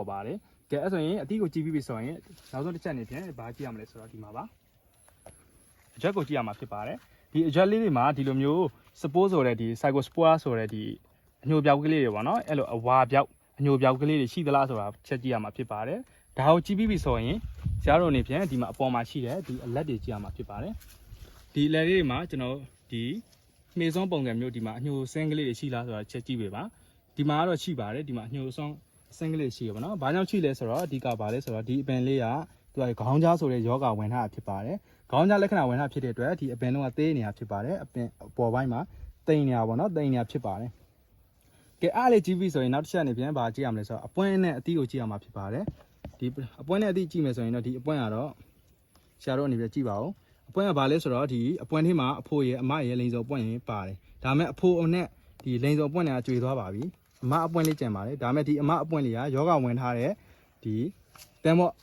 ပါတယ်ကဲအဲ့ဆိုရင်အတီးကိုကြည့်ပြီးဆိုရင်နောက်ဆုံးတစ်ချက်အနေဖြင့်ဘာကြည့်ရမလဲဆိုတော့ဒီမှာပါအချက်ကိုကြည့်ရမှာဖြစ်ပါတယ်ဒီအချက်လေးတွေမှာဒီလိုမျိုး suppose ဆိုတဲ့ဒီ psychospore ဆိုတဲ့ဒီအညိုပြောက်ကလေးတွေပေါ့နော်အဲ့လိုအဝါပြောက်အညိုပြောက်ကလေးတွေရှိသလားဆိုတာချက်ကြည့်ရမှာဖြစ်ပါတယ်ဒါကိုကြည့်ပြီးဆိုရင်ဆရာတို့အနေဖြင့်ဒီမှာအပေါ်မှာရှိတဲ့ဒီအလက်တွေကြည့်ရမှာဖြစ်ပါတယ်ဒီအလက်လေးတွေမှာကျွန်တော်ဒီနှေးစွန်းပုံစံမျိုးဒီမှာအညိုစင်းကလေးတွေရှိလားဆိုတာချက်ကြည့်ပေးပါဒီမှာကတော့ရှိပါတယ်ဒီမှာအညိုစွန်းစင်းကလေးရှိရပါတော့။ဘာကြောင့်ရှိလဲဆိုတော့အဓိကဘာလဲဆိုတော့ဒီအပင်လေးကသူကခေါင်းကြားဆိုတဲ့ယောဂဝင်ထားတာဖြစ်ပါတယ်။ခေါင်းကြားလက္ခဏာဝင်ထားဖြစ်တဲ့အတွက်ဒီအပင်လုံးကသေးနေတာဖြစ်ပါတယ်။အပင်အပေါ်ပိုင်းမှာတိမ်နေတာပေါ့နော်တိမ်နေတာဖြစ်ပါတယ်။ကဲအားလေးကြည့်ပြီးဆိုရင်နောက်တစ်ချက်အနေဖြင့်ဘာကြည့်ရမလဲဆိုတော့အပွင့်နဲ့အသီးကိုကြည့်ရမှာဖြစ်ပါတယ်။ဒီအပွင့်နဲ့အသီးကြည့်မယ်ဆိုရင်တော့ဒီအပွင့်ကတော့ဆရာတို့အနေနဲ့ကြည့်ပါဦး။အပွင့်ကဘာလဲဆိုတော့ဒီအပွင့်ထဲမှာအဖိုးရဲ့အမရဲ့လိန်စော်ပွင့်ရင်ပါတယ်။ဒါပေမဲ့အဖိုးနဲ့ဒီလိန်စော်ပွင့်တွေကကျွေသွားပါပြီ။အမအပွင့်လေးကျန်ပါတယ်ဒါပေမဲ့ဒီအမအပွင့်လေးကယောဂဝင်ထားတဲ့ဒီတန်မော့